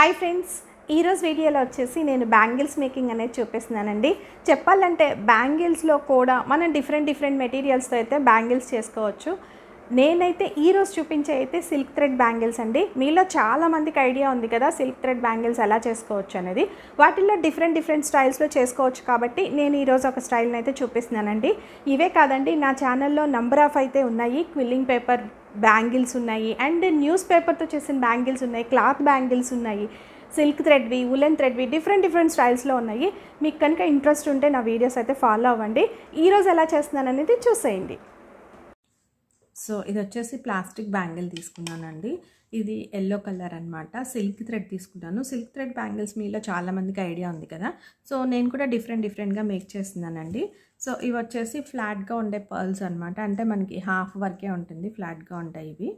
Hi friends, ఈరోజు వీడియోలో వచ్చేసి నేను బ్యాంగిల్స్ మేకింగ్ అనేది చూపిస్తున్నానండి. చెప్పాలంటే బ్యాంగిల్స్లో కూడా మనం డిఫరెంట్ మెటీరియల్స్తో అయితే బ్యాంగిల్స్ చేసుకోవచ్చు. నేనైతే ఈరోజు చూపించే అయితే సిల్క్ థ్రెడ్ బ్యాంగిల్స్ అండి. మీలో చాలామందికి ఐడియా ఉంది కదా సిల్క్ థ్రెడ్ బ్యాంగిల్స్ ఎలా చేసుకోవచ్చు అనేది. వాటిల్లో డిఫరెంట్ స్టైల్స్లో చేసుకోవచ్చు కాబట్టి నేను ఈరోజు ఒక స్టైల్ని అయితే చూపిస్తున్నానండి. ఇవే కాదండి, నా ఛానల్లో నంబర్ ఆఫ్ అయితే ఉన్నాయి. క్విల్లింగ్ పేపర్ బ్యాంగిల్స్ ఉన్నాయి, అండ్ న్యూస్ పేపర్తో చేసిన బ్యాంగిల్స్ ఉన్నాయి, క్లాత్ బ్యాంగిల్స్ ఉన్నాయి, సిల్క్ థ్రెడ్వి, ఉలెన్ థ్రెడ్వి, డిఫరెంట్ స్టైల్స్లో ఉన్నాయి. మీకు కనుక ఇంట్రెస్ట్ ఉంటే నా వీడియోస్ అయితే ఫాలో అవ్వండి. ఈరోజు ఎలా చేస్తున్నాను అనేది చూసేయండి. సో ఇది వచ్చేసి ప్లాస్టిక్ బ్యాంగిల్ తీసుకున్నానండి. ఇది ఎల్లో కలర్ అనమాట. సిల్క్ థ్రెడ్ తీసుకున్నాను. సిల్క్ థ్రెడ్ బ్యాంగిల్స్ మీలో చాలామందికి ఐడియా ఉంది కదా. సో నేను కూడా డిఫరెంట్గా మేక్ చేస్తున్నానండి. సో ఇవి వచ్చేసి ఫ్లాట్గా ఉండే పర్ల్స్ అనమాట. అంటే మనకి హాఫ్ వరకే ఉంటుంది, ఫ్లాట్గా ఉంటాయి ఇవి,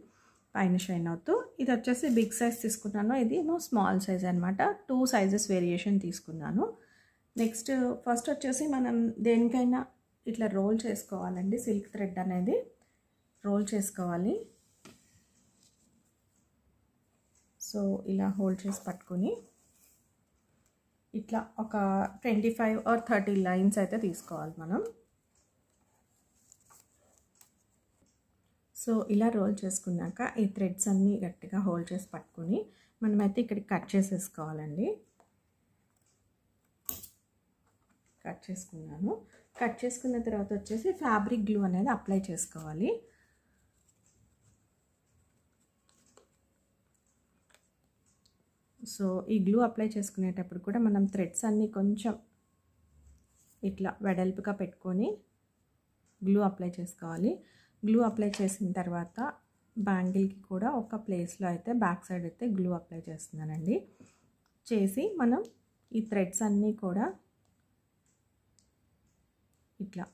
పైన షైన్ అవుతూ. ఇది వచ్చేసి బిగ్ సైజ్ తీసుకున్నాను, ఇది ఏమో స్మాల్ సైజ్ అనమాట. 2 సైజెస్ వేరియేషన్ తీసుకున్నాను. నెక్స్ట్ ఫస్ట్ వచ్చేసి మనం దేనికైనా ఇట్లా రోల్ చేసుకోవాలండి. సిల్క్ థ్రెడ్ అనేది రోల్ చేసుకోవాలి. సో ఇలా హోల్డ్ చేసి పట్టుకొని ఇట్లా ఒక 25 or 30 లైన్స్ అయితే తీసుకోవాలి మనం. సో ఇలా రోల్ చేసుకున్నాక ఈ థ్రెడ్స్ అన్నీ గట్టిగా హోల్డ్ చేసి పట్టుకొని మనమైతే ఇక్కడికి కట్ చేసేసుకోవాలండి. కట్ చేసుకున్నాను. కట్ చేసుకున్న తర్వాత వచ్చేసి ఫ్యాబ్రిక్ గ్లూ అనేది అప్లై చేసుకోవాలి. సో ఈ గ్లూ అప్లై చేసుకునేటప్పుడు కూడా మనం థ్రెడ్స్ అన్నీ కొంచెం ఇట్లా వెడల్పుగా పెట్టుకొని గ్లూ అప్లై చేసుకోవాలి. గ్లూ అప్లై చేసిన తర్వాత బ్యాంగిల్కి కూడా ఒక ప్లేస్లో అయితే బ్యాక్ సైడ్ అయితే గ్లూ అప్లై చేస్తున్నానండి. చేసి మనం ఈ థ్రెడ్స్ అన్నీ కూడా ఇట్లా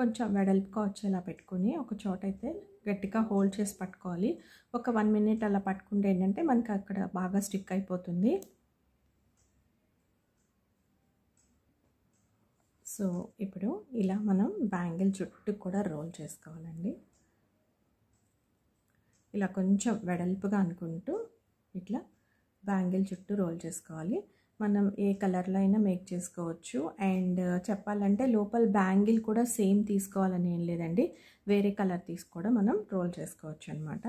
కొంచెం వెడల్పుగా వచ్చేలా పెట్టుకొని ఒక చోట అయితే గట్టిగా హోల్డ్ చేసి పట్టుకోవాలి. ఒక 1 minute అలా పట్టుకుంటే ఏంటంటే మనకి అక్కడ బాగా స్టిక్ అయిపోతుంది. సో ఇప్పుడు ఇలా మనం బ్యాంగిల్ చుట్టూ కూడా రోల్ చేసుకోవాలండి. ఇలా కొంచెం వెడల్పుగా అనుకుంటూ ఇట్లా బ్యాంగిల్ చుట్టూ రోల్ చేసుకోవాలి. మనం ఏ కలర్లో అయినా మేక్ చేసుకోవచ్చు. అండ్ చెప్పాలంటే లోపల బ్యాంగిల్ కూడా సేమ్ తీసుకోవాలని ఏం లేదండి, వేరే కలర్ తీసి కూడా మనం రోల్ చేసుకోవచ్చు అనమాట.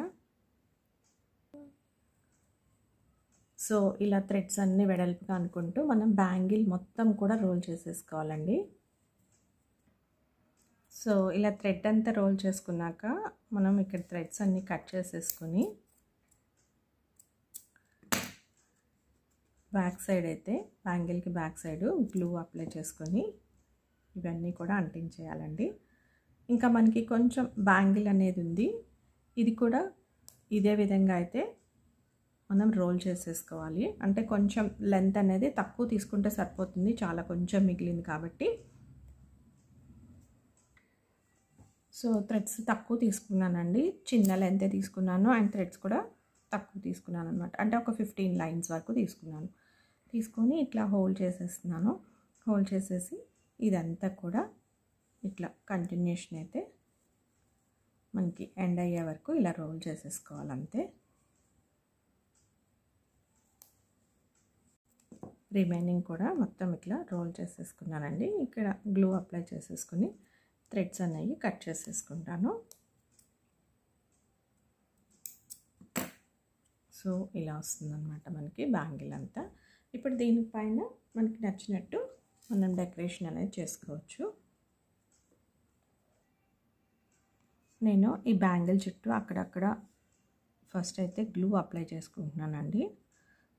సో ఇలా థ్రెడ్స్ అన్నీ వెడల్పుగా అనుకుంటూ మనం బ్యాంగిల్ మొత్తం కూడా రోల్ చేసేసుకోవాలండి. సో ఇలా థ్రెడ్ అంతా రోల్ చేసుకున్నాక మనం ఇక్కడ థ్రెడ్స్ అన్నీ కట్ చేసేసుకొని బ్యాక్ సైడ్ అయితే బ్యాంగిల్కి బ్యాక్ సైడ్ గ్లూ అప్లై చేసుకొని ఇవన్నీ కూడా అంటించేయాలండి. ఇంకా మనకి కొంచెం బ్యాంగిల్ అనేది ఉంది, ఇది కూడా ఇదే విధంగా అయితే మనం రోల్ చేసేసుకోవాలి. అంటే కొంచెం లెంత్ అనేది తక్కువ తీసుకుంటే సరిపోతుంది, చాలా కొంచెం మిగిలింది కాబట్టి. సో థ్రెడ్స్ తక్కువ తీసుకున్నానండి, చిన్న లెంతే తీసుకున్నాను. అండ్ థ్రెడ్స్ కూడా తక్కువ తీసుకున్నాను అనమాట. అంటే ఒక 15 లైన్స్ వరకు తీసుకున్నాను. తీసుకొని ఇట్లా హోల్డ్ చేసేస్తున్నాను. హోల్డ్ చేసేసి ఇదంతా కూడా ఇట్లా కంటిన్యూషన్ అయితే మనకి ఎండ్ అయ్యే వరకు ఇలా రోల్ చేసేసుకోవాలంతే. రిమైనింగ్ కూడా మొత్తం ఇట్లా రోల్ చేసేసుకున్నానండి. ఇక్కడ గ్లూ అప్లై చేసేసుకుని థ్రెడ్స్ అనేవి కట్ చేసేసుకుంటాను. సో ఇలా వస్తుందన్నమాట మనకి బ్యాంగిల్ అంతా. ఇప్పుడు దీనిపైన మనకి నచ్చినట్టు మనం డెకరేషన్ అనేది చేసుకోవచ్చు. నేను ఈ బ్యాంగిల్ చుట్టూ అక్కడక్కడ ఫస్ట్ అయితే గ్లూ అప్లై చేసుకుంటున్నానండి,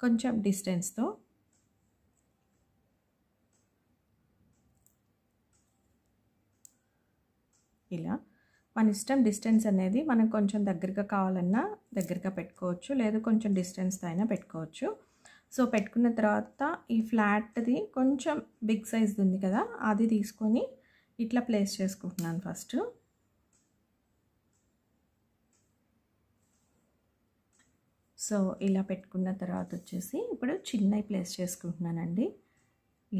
కొంచెం డిస్టెన్స్తో. ఇలా మన ఇష్టం, డిస్టెన్స్ అనేది మనం కొంచెం దగ్గరగా కావాలన్నా దగ్గరగా పెట్టుకోవచ్చు, లేదు కొంచెం డిస్టెన్స్తో అయినా పెట్టుకోవచ్చు. సో పెట్టుకున్న తర్వాత ఈ ఫ్లాట్ది కొంచెం బిగ్ సైజ్ ఉంది కదా, అది తీసుకొని ఇట్లా ప్లేస్ చేసుకుంటున్నాను ఫస్ట్. సో ఇలా పెట్టుకున్న తర్వాత వచ్చేసి ఇప్పుడు చిన్నవి ప్లేస్ చేసుకుంటున్నానండి.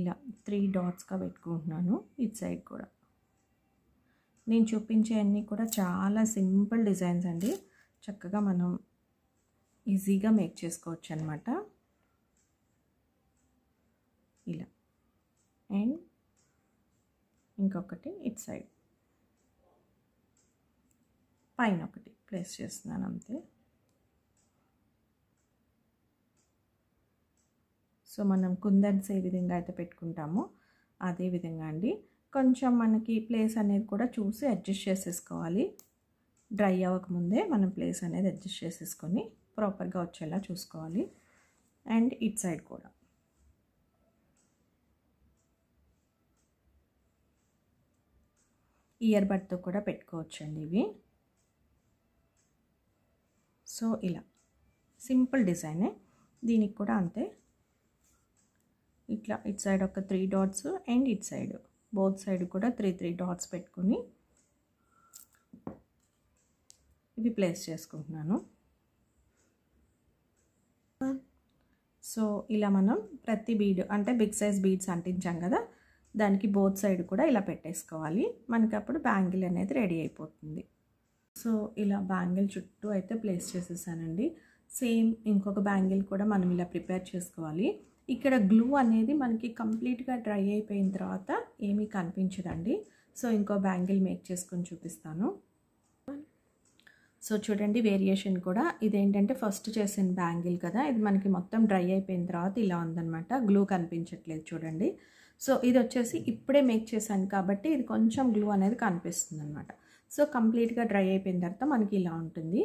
ఇలా 3 డాట్స్గా పెట్టుకుంటున్నాను. ఇటు సైడ్ కూడా నేను చూపించే అన్నీ కూడా చాలా సింపుల్ డిజైన్స్ అండి, చక్కగా మనం ఈజీగా మేక్ చేసుకోవచ్చు అనమాట. ఇలా అండ్ ఇంకొకటి ఇటు సైడ్ పైన ఒకటి ప్లేస్ చేస్తున్నాను అంతే. సో మనం కుందన్స్ ఏ విధంగా అయితే పెట్టుకుంటామో అదే విధంగా అండి. కొంచెం మనకి ప్లేస్ అనేది కూడా చూసి అడ్జస్ట్ చేసేసుకోవాలి. డ్రై అవ్వకముందే మనం ప్లేస్ అనేది అడ్జస్ట్ చేసేసుకొని ప్రాపర్గా వచ్చేలా చూసుకోవాలి. అండ్ ఇట్ సైడ్ కూడా ఇయర్ బడ్తో కూడా పెట్టుకోవచ్చండి ఇవి. సో ఇలా సింపుల్ డిజైనే, దీనికి కూడా అంతే. ఇట్లా ఇట్ సైడ్ ఒక 3 dots and it side both side కూడా 3 డాట్స్ పెట్టుకుని ఇవి ప్లేస్ చేసుకుంటున్నాను. సో ఇలా మనం ప్రతి బీడ్ అంటే బిగ్ సైజ్ బీడ్స్ అంటించాం కదా, దానికి బోత్ సైడ్ కూడా ఇలా పెట్టేసుకోవాలి. మనకి అప్పుడు బ్యాంగిల్ అనేది రెడీ అయిపోతుంది. సో ఇలా బ్యాంగిల్ చుట్టూ అయితే ప్లేస్ చేసేసానండి. సేమ్ ఇంకొక బ్యాంగిల్ కూడా మనం ఇలా ప్రిపేర్ చేసుకోవాలి. ఇక్కడ గ్లూ అనేది మనకి కంప్లీట్గా డ్రై అయిపోయిన తర్వాత ఏమీ కనిపించదండి. సో ఇంకో బ్యాంగిల్ మేక్ చేసుకొని చూపిస్తాను. సో చూడండి వేరియేషన్ కూడా ఇదేంటంటే ఫస్ట్ చేసిన బ్యాంగిల్ కదా, ఇది మనకి మొత్తం డ్రై అయిపోయిన తర్వాత ఇలా ఉందన్నమాట. గ్లూ కనిపించట్లేదు చూడండి. సో ఇది వచ్చేసి ఇప్పుడే మేక్ చేశాను కాబట్టి ఇది కొంచెం గ్లూ అనేది కనిపిస్తుంది అనమాట. సో కంప్లీట్గా డ్రై అయిపోయిన తర్వాత మనకి ఇలా ఉంటుంది.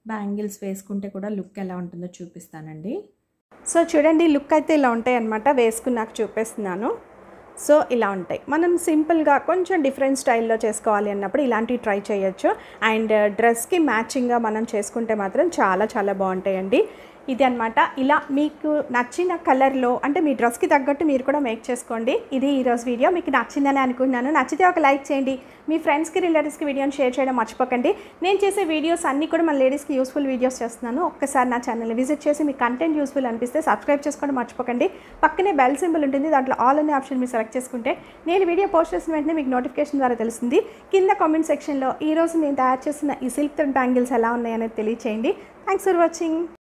బ్యాంగిల్స్ వేసుకుంటే కూడా లుక్ ఎలా ఉంటుందో చూపిస్తానండి. సో చూడండి లుక్ అయితే ఇలా ఉంటాయి అన్నమాట. వేసుకున్నాక చూపిస్తున్నాను. సో ఇలా ఉంటాయి. మనం సింపుల్గా కొంచెం డిఫరెంట్ స్టైల్లో చేసుకోవాలి అన్నప్పుడు ఇలాంటివి ట్రై చేయొచ్చు. అండ్ డ్రెస్కి మ్యాచింగ్గా మనం చేసుకుంటే మాత్రం చాలా చాలా బాగుంటాయండి. ఇది అనమాట. ఇలా మీకు నచ్చిన కలర్లో అంటే మీ డ్రెస్కి తగ్గట్టు మీరు కూడా మేక్ చేసుకోండి. ఇది ఈరోజు వీడియో మీకు నచ్చిందని అనుకుంటున్నాను. నచ్చితే ఒక లైక్ చేయండి. మీ ఫ్రెండ్స్కి రిలేటివ్స్కి వీడియోని షేర్ చేయడం మర్చిపోకండి. నేను చేసే వీడియోస్ అన్నీ కూడా మన లేడీస్కి యూస్ఫుల్ వీడియోస్ చేస్తున్నాను. ఒక్కసారి నా ఛానల్ని విజిట్ చేసి మీ కంటెంట్ యూస్ఫుల్ అనిపిస్తే సబ్స్క్రైబ్ చేసుకోవడం మర్చిపోకండి. పక్కనే బెల్ సింబల్ ఉంటుంది, దాంట్లో ఆల్ అనే ఆప్షన్ మీరు సెలెక్ట్ చేసుకుంటే నేను వీడియో పోస్ట్ చేసిన వెంటనే మీకు నోటిఫికేషన్ ద్వారా తెలుస్తుంది. కింద కామెంట్ సెక్షన్లో ఈరోజు నేను తయారు చేసిన ఈ సిల్క్ థ్రెడ్ బ్యాంగిల్స్ ఎలా ఉన్నాయనేది తెలియచేయండి. Thanks for watching.